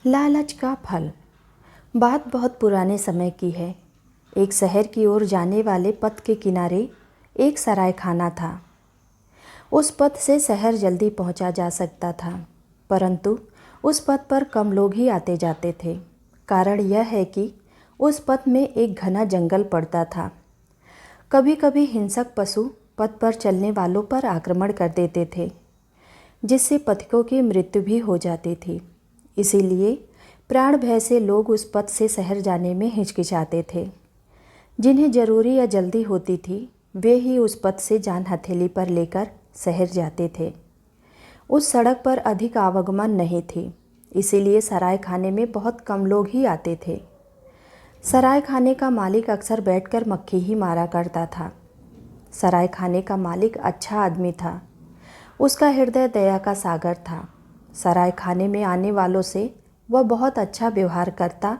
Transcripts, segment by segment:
लालच का फल। बात बहुत पुराने समय की है। एक शहर की ओर जाने वाले पथ के किनारे एक सराय खाना था। उस पथ से शहर जल्दी पहुंचा जा सकता था, परंतु उस पथ पर कम लोग ही आते जाते थे। कारण यह है कि उस पथ में एक घना जंगल पड़ता था। कभी कभी हिंसक पशु पथ पर चलने वालों पर आक्रमण कर देते थे, जिससे पथिकों की मृत्यु भी हो जाती थी। इसीलिए प्राण भय से लोग उस पथ से शहर जाने में हिचकिचाते थे। जिन्हें जरूरी या जल्दी होती थी, वे ही उस पथ से जान हथेली पर लेकर शहर जाते थे। उस सड़क पर अधिक आवागमन नहीं थी, इसीलिए सराय खाने में बहुत कम लोग ही आते थे। सराय खाने का मालिक अक्सर बैठकर मक्खी ही मारा करता था। सराय खाने का मालिक अच्छा आदमी था। उसका हृदय दया का सागर था। सराय खाने में आने वालों से वह बहुत अच्छा व्यवहार करता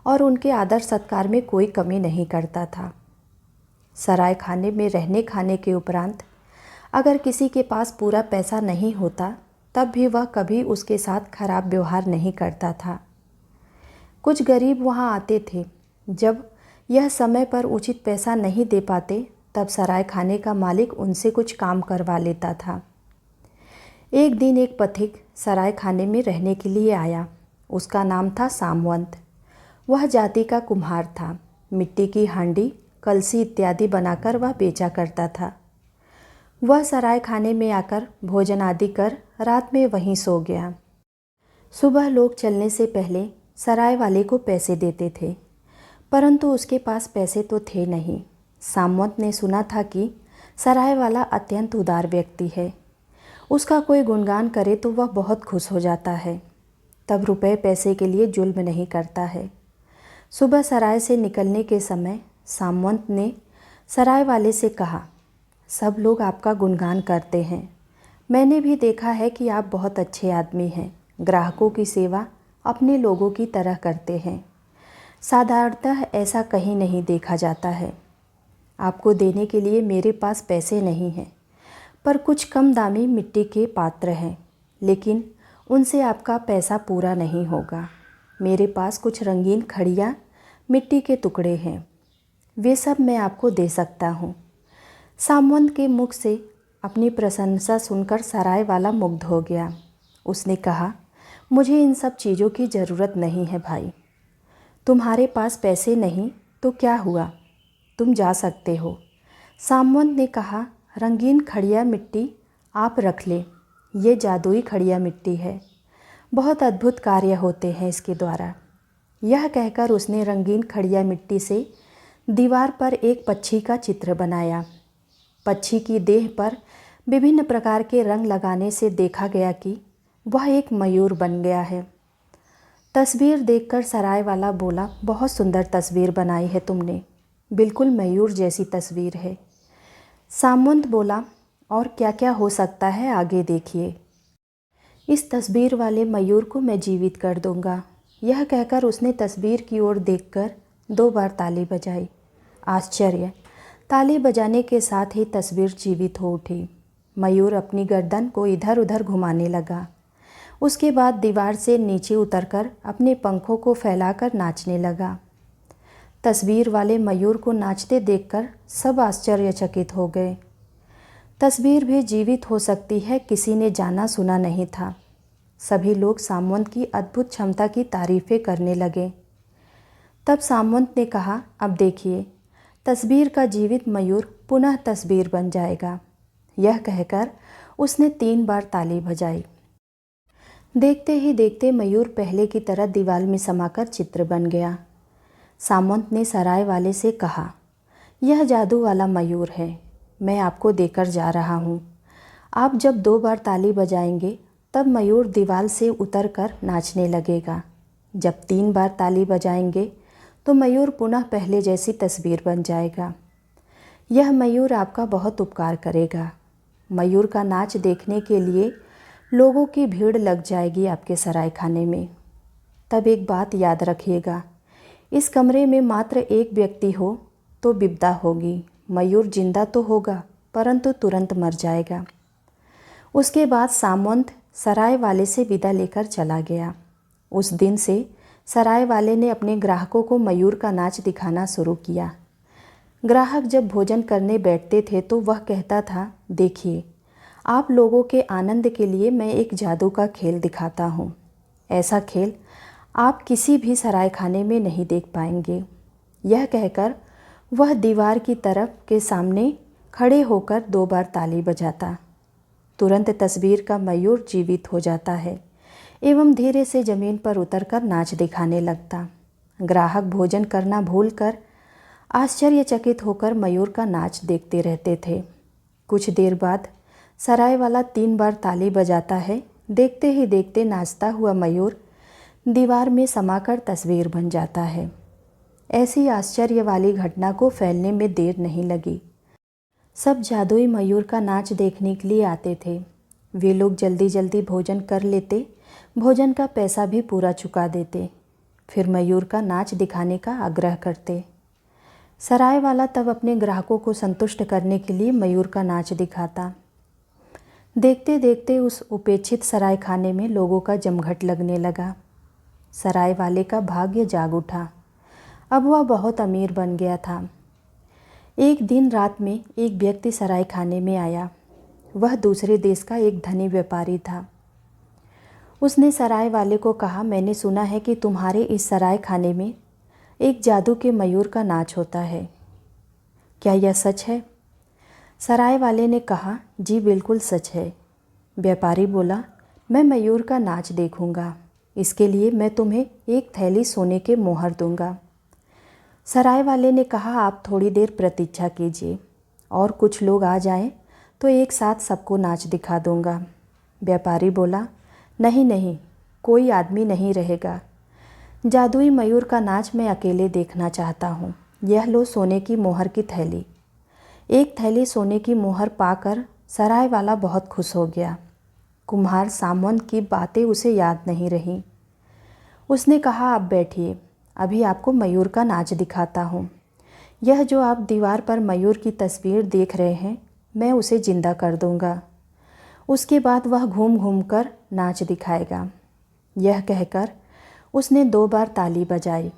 और उनके आदर सत्कार में कोई कमी नहीं करता था। सराय खाने में रहने खाने के उपरांत अगर किसी के पास पूरा पैसा नहीं होता, तब भी वह कभी उसके साथ खराब व्यवहार नहीं करता था। कुछ गरीब वहाँ आते थे। जब यह समय पर उचित पैसा नहीं दे पाते, तब सराय खाने का मालिक उनसे कुछ काम करवा लेता था। एक दिन एक पथिक सराय खाने में रहने के लिए आया। उसका नाम था सामवंत। वह जाति का कुम्हार था। मिट्टी की हांडी, कलसी इत्यादि बनाकर वह बेचा करता था। वह सराय खाने में आकर भोजन आदि कर रात में वहीं सो गया। सुबह लोग चलने से पहले सराय वाले को पैसे देते थे, परंतु उसके पास पैसे तो थे नहीं। सामवंत ने सुना था कि सराय वाला अत्यंत उदार व्यक्ति है। उसका कोई गुणगान करे तो वह बहुत खुश हो जाता है। तब रुपए पैसे के लिए जुल्म नहीं करता है। सुबह सराय से निकलने के समय सामवंत ने सराय वाले से कहा, सब लोग आपका गुणगान करते हैं। मैंने भी देखा है कि आप बहुत अच्छे आदमी हैं। ग्राहकों की सेवा अपने लोगों की तरह करते हैं। साधारणतः ऐसा कहीं नहीं देखा जाता है। आपको देने के लिए मेरे पास पैसे नहीं हैं, पर कुछ कम दामी मिट्टी के पात्र हैं, लेकिन उनसे आपका पैसा पूरा नहीं होगा। मेरे पास कुछ रंगीन खड़िया मिट्टी के टुकड़े हैं, वे सब मैं आपको दे सकता हूँ। सामवंत के मुख से अपनी प्रशंसा सुनकर सराय वाला मुग्ध हो गया। उसने कहा, मुझे इन सब चीज़ों की ज़रूरत नहीं है भाई। तुम्हारे पास पैसे नहीं तो क्या हुआ, तुम जा सकते हो। सामवंत ने कहा, रंगीन खड़िया मिट्टी आप रख ले, ये जादुई खड़िया मिट्टी है। बहुत अद्भुत कार्य होते हैं इसके द्वारा। यह कहकर उसने रंगीन खड़िया मिट्टी से दीवार पर एक पक्षी का चित्र बनाया। पक्षी की देह पर विभिन्न प्रकार के रंग लगाने से देखा गया कि वह एक मयूर बन गया है। तस्वीर देखकर सराय वाला बोला, बहुत सुंदर तस्वीर बनाई है तुमने, बिल्कुल मयूर जैसी तस्वीर है। सामवंत बोला, और क्या क्या हो सकता है आगे देखिए। इस तस्वीर वाले मयूर को मैं जीवित कर दूंगा। यह कहकर उसने तस्वीर की ओर देखकर 2 बार ताली बजाई। आश्चर्य! ताली बजाने के साथ ही तस्वीर जीवित हो उठी। मयूर अपनी गर्दन को इधर उधर घुमाने लगा। उसके बाद दीवार से नीचे उतरकर अपने पंखों को फैलाकर नाचने लगा। तस्वीर वाले मयूर को नाचते देखकर सब आश्चर्यचकित हो गए। तस्वीर भी जीवित हो सकती है, किसी ने जाना सुना नहीं था। सभी लोग सामवंत की अद्भुत क्षमता की तारीफ़ें करने लगे। तब सामवंत ने कहा, अब देखिए, तस्वीर का जीवित मयूर पुनः तस्वीर बन जाएगा। यह कहकर उसने 3 बार ताली बजाई। देखते ही देखते मयूर पहले की तरह दीवार में समाकर चित्र बन गया। सामवंत ने सराय वाले से कहा, यह जादू वाला मयूर है, मैं आपको देकर जा रहा हूँ। आप जब 2 बार ताली बजाएंगे, तब मयूर दीवार से उतरकर नाचने लगेगा। जब 3 बार ताली बजाएंगे, तो मयूर पुनः पहले जैसी तस्वीर बन जाएगा। यह मयूर आपका बहुत उपकार करेगा। मयूर का नाच देखने के लिए लोगों की भीड़ लग जाएगी आपके सराय खाने में। तब एक बात याद रखिएगा, इस कमरे में मात्र एक व्यक्ति हो तो विपदा होगी। मयूर जिंदा तो होगा, परंतु तुरंत मर जाएगा। उसके बाद सामवंत सराय वाले से विदा लेकर चला गया। उस दिन से सराय वाले ने अपने ग्राहकों को मयूर का नाच दिखाना शुरू किया। ग्राहक जब भोजन करने बैठते थे तो वह कहता था, देखिए, आप लोगों के आनंद के लिए मैं एक जादू का खेल दिखाता हूँ। ऐसा खेल आप किसी भी सराय खाने में नहीं देख पाएंगे। यह कहकर वह दीवार की तरफ के सामने खड़े होकर 2 बार ताली बजाता। तुरंत तस्वीर का मयूर जीवित हो जाता है एवं धीरे से ज़मीन पर उतरकर नाच दिखाने लगता। ग्राहक भोजन करना भूलकर आश्चर्यचकित होकर मयूर का नाच देखते रहते थे। कुछ देर बाद सराय वाला 3 बार ताली बजाता है। देखते ही देखते नाचता हुआ मयूर दीवार में समाकर तस्वीर बन जाता है। ऐसी आश्चर्य वाली घटना को फैलने में देर नहीं लगी। सब जादुई मयूर का नाच देखने के लिए आते थे। वे लोग जल्दी जल्दी भोजन कर लेते, भोजन का पैसा भी पूरा चुका देते, फिर मयूर का नाच दिखाने का आग्रह करते। सराय वाला तब अपने ग्राहकों को संतुष्ट करने के लिए मयूर का नाच दिखाता। देखते देखते उस उपेक्षित सराय खाने में लोगों का जमघट लगने लगा। सराय वाले का भाग्य जाग उठा। अब वह बहुत अमीर बन गया था। एक दिन रात में एक व्यक्ति सराय खाने में आया। वह दूसरे देश का एक धनी व्यापारी था। उसने सराय वाले को कहा, मैंने सुना है कि तुम्हारे इस सराय खाने में एक जादू के मयूर का नाच होता है। क्या यह सच है? सराय वाले ने कहा, जी बिल्कुल सच है। व्यापारी बोला, मैं मयूर का नाच देखूंगा। इसके लिए मैं तुम्हें एक थैली सोने के मोहर दूंगा। सराय वाले ने कहा, आप थोड़ी देर प्रतीक्षा कीजिए और कुछ लोग आ जाएं तो एक साथ सबको नाच दिखा दूंगा। व्यापारी बोला, नहीं नहीं, कोई आदमी नहीं रहेगा। जादुई मयूर का नाच मैं अकेले देखना चाहता हूँ। यह लो सोने की मोहर की थैली। एक थैली सोने की मोहर पाकर सराय वाला बहुत खुश हो गया। कुम्हार सामंत की बातें उसे याद नहीं रहीं। उसने कहा, आप बैठिए, अभी आपको मयूर का नाच दिखाता हूँ। यह जो आप दीवार पर मयूर की तस्वीर देख रहे हैं, मैं उसे जिंदा कर दूँगा। उसके बाद वह घूम घूम कर नाच दिखाएगा। यह कहकर उसने 2 बार ताली बजाई।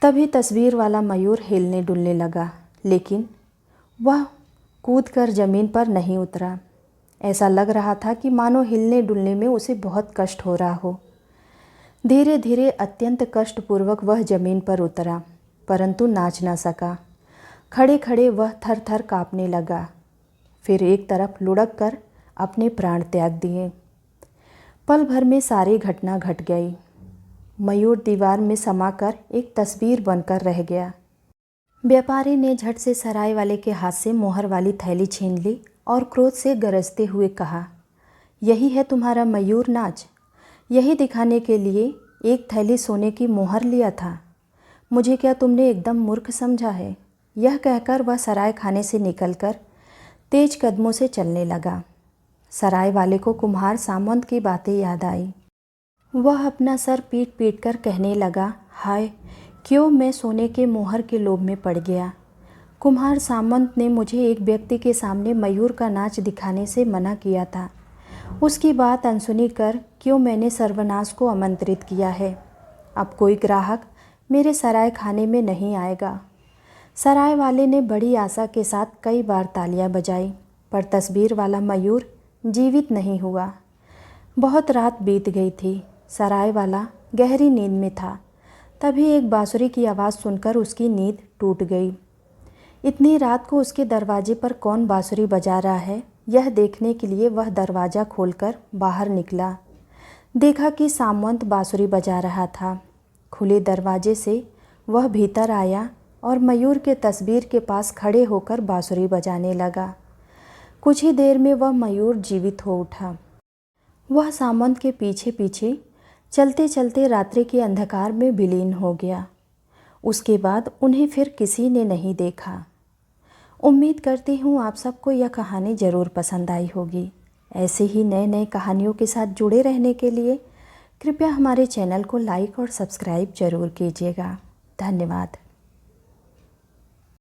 तभी तस्वीर वाला मयूर हिलने डुलने लगा, लेकिन वह कूदकर ज़मीन पर नहीं उतरा। ऐसा लग रहा था कि मानो हिलने डुलने में उसे बहुत कष्ट हो रहा हो। धीरे धीरे अत्यंत कष्टपूर्वक वह ज़मीन पर उतरा, परंतु नाच न सका। खड़े खड़े वह थर थर काँपने लगा। फिर एक तरफ लुढ़क कर अपने प्राण त्याग दिए। पल भर में सारी घटना घट गई। मयूर दीवार में समाकर एक तस्वीर बनकर रह गया। व्यापारी ने झट से सराय वाले के हाथ से मोहर वाली थैली छीन ली और क्रोध से गरजते हुए कहा, यही है तुम्हारा मयूर नाच? यही दिखाने के लिए एक थैली सोने की मोहर लिया था? मुझे क्या तुमने एकदम मूर्ख समझा है? यह कहकर वह सराय खाने से निकलकर तेज कदमों से चलने लगा। सराय वाले को कुम्हार सामंत की बातें याद आई। वह अपना सर पीट पीट कर कहने लगा, हाय, क्यों मैं सोने के मोहर के लोभ में पड़ गया। कुम्हार सामंत ने मुझे एक व्यक्ति के सामने मयूर का नाच दिखाने से मना किया था। उसकी बात अनसुनी कर क्यों मैंने सर्वनाश को आमंत्रित किया है। अब कोई ग्राहक मेरे सराय खाने में नहीं आएगा। सराय वाले ने बड़ी आशा के साथ कई बार तालियां बजाई, पर तस्वीर वाला मयूर जीवित नहीं हुआ। बहुत रात बीत गई थी। सराय वाला गहरी नींद में था। तभी एक बांसुरी की आवाज़ सुनकर उसकी नींद टूट गई। इतनी रात को उसके दरवाजे पर कौन बांसुरी बजा रहा है, यह देखने के लिए वह दरवाज़ा खोलकर बाहर निकला। देखा कि सामंत बांसुरी बजा रहा था। खुले दरवाजे से वह भीतर आया और मयूर के तस्वीर के पास खड़े होकर बांसुरी बजाने लगा। कुछ ही देर में वह मयूर जीवित हो उठा। वह सामंत के पीछे पीछे चलते चलते रात्रि के अंधकार में विलीन हो गया। उसके बाद उन्हें फिर किसी ने नहीं देखा। उम्मीद करती हूँ आप सबको यह कहानी ज़रूर पसंद आई होगी। ऐसे ही नए नए कहानियों के साथ जुड़े रहने के लिए कृपया हमारे चैनल को लाइक और सब्सक्राइब ज़रूर कीजिएगा। धन्यवाद।